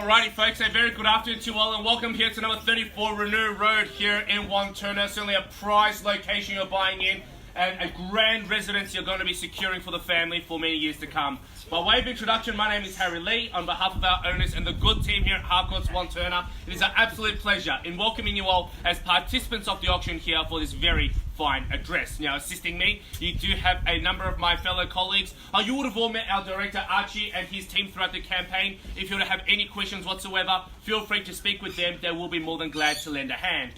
Alrighty folks, a very good afternoon to you all and welcome here to number 34 Renou Road here in Wantirna. Certainly a prize location you're buying in and a grand residence you're going to be securing for the family for many years to come. By way of introduction, my name is Harry Lee. On behalf of our owners and the good team here at Harcourts Wantirna, it is an absolute pleasure in welcoming you all as participants of the auction here for this very fine address. Now, assisting me, you do have a number of my fellow colleagues. You would have all met our director Archie and his team throughout the campaign. If you were to have any questions whatsoever, feel free to speak with them. They will be more than glad to lend a hand.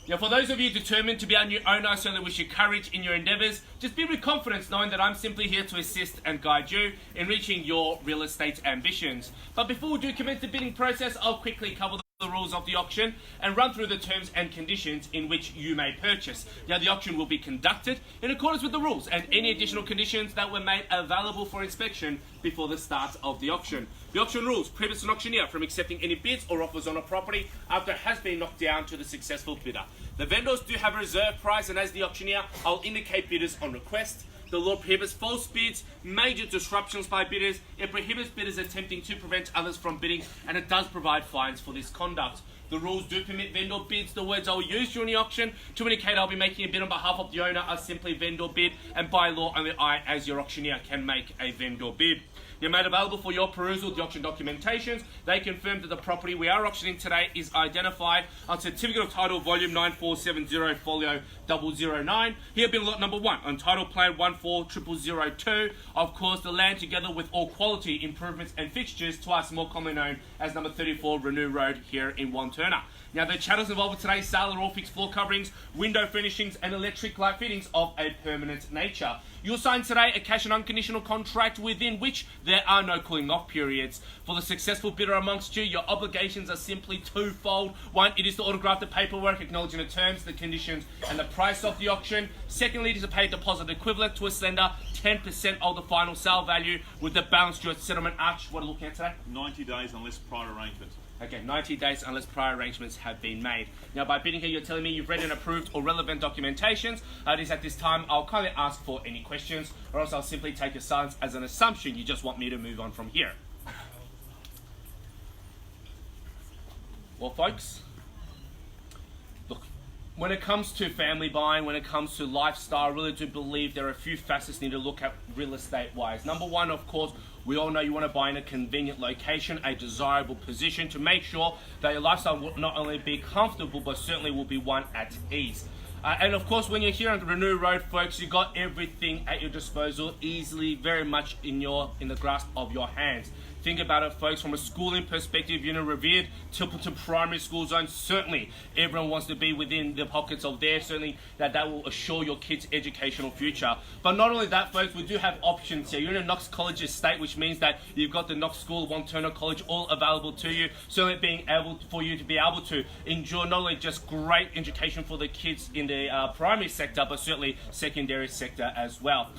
Now, for those of you determined to be our new owner, I certainly wish you courage in your endeavours. Just be with confidence knowing that I'm simply here to assist and guide you in reaching your real estate ambitions. But before we do commence the bidding process, I'll quickly cover the rules of the auction and run through the terms and conditions in which you may purchase. Now, the auction will be conducted in accordance with the rules and any additional conditions that were made available for inspection before the start of the auction. The auction rules prohibits an auctioneer from accepting any bids or offers on a property after it has been knocked down to the successful bidder. The vendors do have a reserve price, and as the auctioneer, I'll indicate bidders on request. The law prohibits false bids, major disruptions by bidders. It prohibits bidders attempting to prevent others from bidding, and it does provide fines for this conduct. The rules do permit vendor bids. The words I'll use during the auction to indicate I'll be making a bid on behalf of the owner are simply vendor bid, and by law only I, as your auctioneer, can make a vendor bid. They're made available for your perusal, the auction documentations. They confirm that the property we are auctioning today is identified on Certificate of Title Volume 9470 Folio 009. Here being lot number 1 on Title Plan 14002. Of course, the land together with all quality improvements and fixtures, to us more commonly known as number 34 Renou Road here in Wantirna. Now, the chattels involved with today's sale are all fixed floor coverings, window furnishings and electric light fittings of a permanent nature. You'll sign today a cash and unconditional contract within which there are no cooling off periods. For the successful bidder amongst you, your obligations are simply twofold. One, it is to autograph the paperwork acknowledging the terms, the conditions and the price of the auction. Secondly, it is to pay a deposit equivalent to a slender 10% of the final sale value, with the balance due at settlement. Arch, what are we looking at today? 90 days unless prior arrangement. Okay, 90 days unless prior arrangements have been made. Now, by bidding here, you're telling me you've read and approved all relevant documentations. It is at this time I'll kindly ask for any questions, or else I'll simply take your silence as an assumption you just want me to move on from here. Well, folks, look, when it comes to family buying, when it comes to lifestyle, I really do believe there are a few facets you need to look at real estate-wise. Number one, of course, we all know you want to buy in a convenient location, a desirable position, to make sure that your lifestyle will not only be comfortable, but certainly will be one at ease. And of course, when you're here on Renou Road, folks, you got everything at your disposal, easily, very much in the grasp of your hands. Think about it, folks, from a schooling perspective, revered Tilperton Primary School zone, certainly everyone wants to be within the pockets of there, certainly that will assure your kids' educational future. But not only that, folks, we do have options here. You're in a Knox College estate, which means that you've got the Knox School, Wantirna College, all available to you, certainly being able for you to be able to enjoy not only just great education for the kids in the primary sector, but certainly secondary sector as well.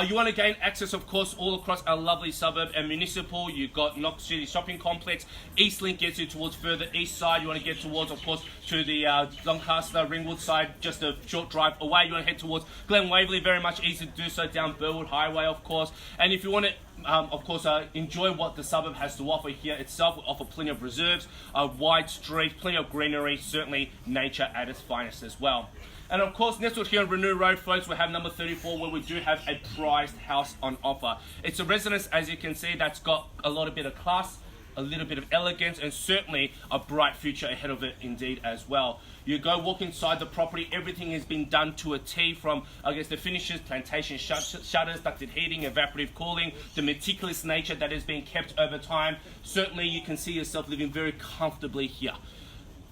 You want to gain access, of course, all across our lovely suburb and municipal. You've got Knox City Shopping Complex. Eastlink gets you towards further east side. You want to get towards, of course, to the Doncaster, Ringwood side, just a short drive away. You want to head towards Glen Waverley, very much easy to do so, down Burwood Highway, of course. And if you want to, of course, enjoy what the suburb has to offer here itself, we offer plenty of reserves, a wide street, plenty of greenery, certainly nature at its finest as well. And of course, nestled here on Renou Road, folks, we have number 34, where we do have a prized house on offer. It's a residence, as you can see, that's got a bit of class, a little bit of elegance, and certainly a bright future ahead of it indeed as well. You go walk inside the property, everything has been done to a T, from, I guess, the finishes, plantation shutters, ducted heating, evaporative cooling, the meticulous nature that has been kept over time. Certainly you can see yourself living very comfortably here.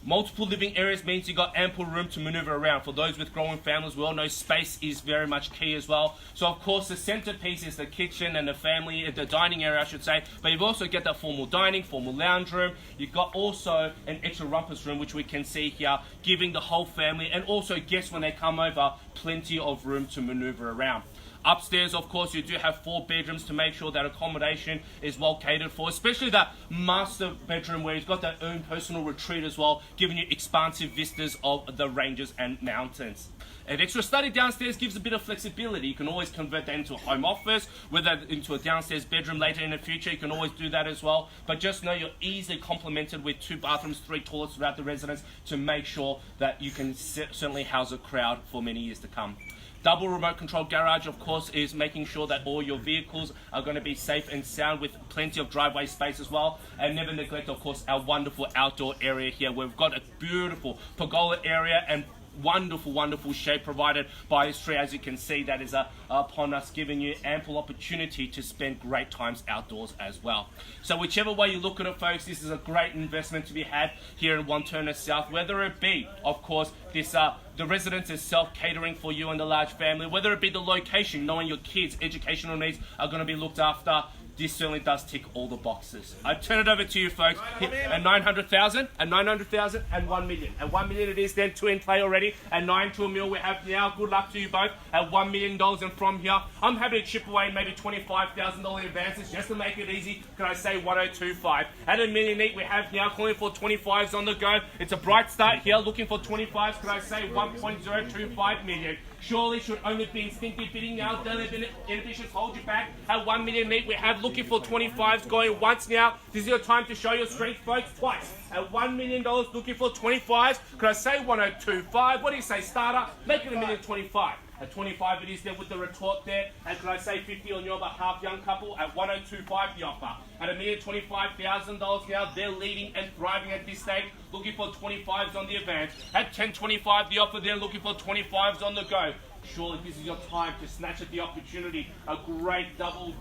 Multiple living areas means you've got ample room to maneuver around. For those with growing families, we all know space is very much key as well. So of course, the centerpiece is the kitchen and the dining area, I should say. But you've also got that formal dining, formal lounge room. You've got also an extra rumpus room, which we can see here, giving the whole family and also guests when they come over plenty of room to maneuver around. Upstairs, of course, you do have 4 bedrooms to make sure that accommodation is well catered for, especially that master bedroom where you've got that own personal retreat as well, giving you expansive vistas of the ranges and mountains. An extra study downstairs gives a bit of flexibility. You can always convert that into a home office, whether into a downstairs bedroom later in the future. You can always do that as well. But just know you're easily complemented with 2 bathrooms, 3 toilets throughout the residence to make sure that you can certainly house a crowd for many years to come. Double remote control garage, of course, is making sure that all your vehicles are going to be safe and sound with plenty of driveway space as well. And never neglect, of course, our wonderful outdoor area here. We've got a beautiful pergola area and wonderful shade provided by this tree. As you can see, that is upon us, giving you ample opportunity to spend great times outdoors as well. So whichever way you look at it, folks, this is a great investment to be had here in Wantirna South, whether it be, of course, this the residence itself catering for you and the large family, whether it be the location, knowing your kids' educational needs are going to be looked after. This certainly does tick all the boxes. I turn it over to you, folks. At 900,000, and 900,000, and 1 million. At 1 million it is then 2 in play already. At 9 to a mil we have now. Good luck to you both. At $1 million and from here, I'm happy to chip away maybe $25,000 advances just to make it easy. Can I say 1025? At $1 million each we have now calling for 25s on the go. It's a bright start here, looking for 25s. Can I say 1.025 million? Surely should only be instinctive bidding now. Don't let inhibitions hold you back. At 1 million each we have looking for 25s going once now. This is your time to show your strength, folks, twice. At $1 million looking for 25s. Could I say 1025? What do you say, starter? Make it $1,025,000. At 25 it is there with the retort there. And could I say 50 on your behalf, young couple? At 1025 the offer. At $1,025,000 now, they're leading and thriving at this stage, looking for 25s on the advance. At 1025 the offer, they're looking for 25s on the go. Surely this is your time to snatch at the opportunity. A great double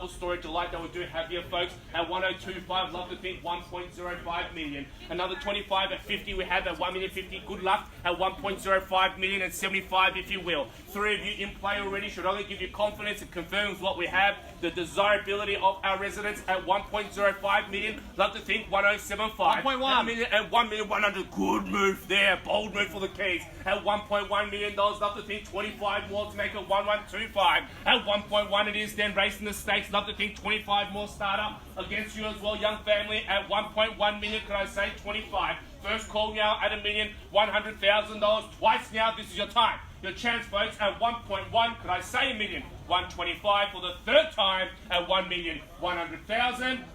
story delight that we do have here, folks. At 1025, love to think 1.05 million. Another 25 at 50 we have at 1,050,000. Good luck at 1.05 million and 75 if you will. 3 of you in play already should only give you confidence. It confirms what we have, the desirability of our residents at 1.05 million. Love to think 1075. 1.1 and 1,100,000. Good move there. Bold move for the keys. At $1.1 million, love to think 25 more to make it 1125. At 1.1 it is then racing the stakes. Love to think 25 more starter against you as well, young family. At 1.1 million, could I say 25? First call now at $1,100,000. Twice now, this is your time. Your chance, folks, at 1.1, could I say $1,125,000 for the 3rd time at 1,100,000.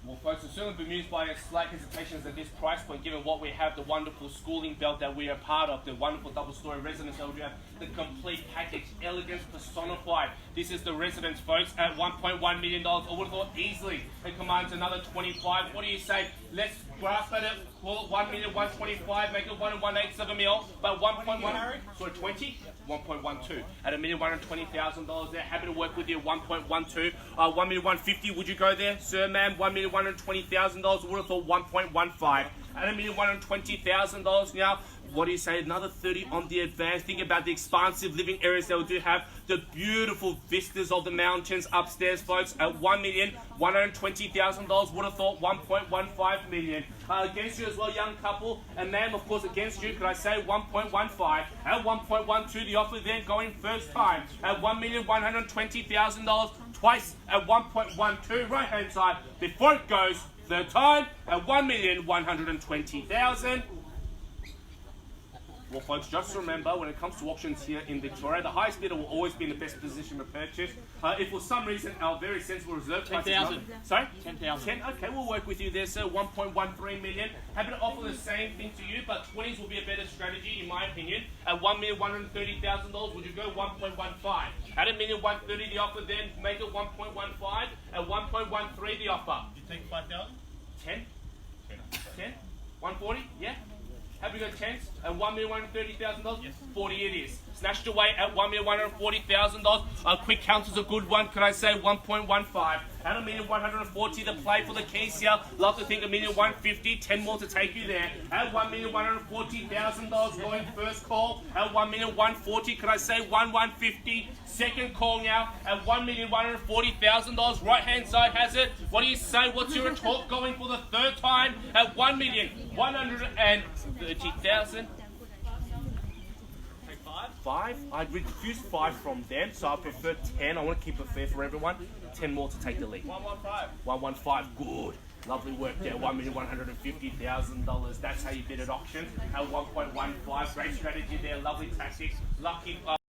Well, folks, I've certainly been amused by slight hesitations at this price point, given what we have, the wonderful schooling belt that we are part of, the wonderful double-story residence that we have, the complete package, elegance personified. This is the residence, folks, at $1.1 million. I would have thought easily it commands another 25. What do you say? Let's grasp at it, call it 1,125,000, make it 1.187 mil, but 1.1, sorry, 20? 1.12 at $1,120,000 there. Happy to work with you. 1.12, 1,150,000. Would you go there, sir, ma'am? $1,120,000. Would have thought 1.15 at $1,120,000 now. What do you say? Another 30 on the advance. Think about the expansive living areas that we do have. The beautiful vistas of the mountains upstairs, folks. At $1,120,000. Would have thought 1.15 million. Against you as well, young couple. And ma'am, of course, against you, could I say 1.15? At 1.12, the offer then going first time. At $1,120,000. Twice at 1.12, right hand side. Before it goes, 3rd time at 1,120,000. Well, folks, just remember, when it comes to auctions here in Victoria, the highest bidder will always be in the best position to purchase. If for some reason our very sensible reserve price is not... Sorry? 10,000. 10? Okay, we'll work with you there, sir. 1.13 million. Happy to offer the same thing to you, but 20s will be a better strategy, in my opinion. At $1,130,000, would you go 1.15? At $1,130,000 the offer, then make it 1.15. At 1.13 the offer. Did you take 5,000? 10? 10? 140? Yeah? Happy to go 10s at $1,130,000? Yes. 40 it is. Snatched away at $1,140,000. A quick count is a good one. Could I say 1.15? At $1,140,000 the play for the keys here. Love to think $1,150,000. 10 more to take you there. At $1,140,000 going first call. At $1,140,000. Could I say 1,150,000? Second call now at $1,140,000. Right hand side has it. What do you say? What's your retort going for the 3rd time at $1,130,000? Take 5? 5. I refused 5 from them, so I prefer 10. I want to keep it fair for everyone. 10 more to take the lead. 115. 115, good. Lovely work there, $1,150,000. That's how you bid at auction. At 1.15, great strategy there, lovely tactics. Lucky.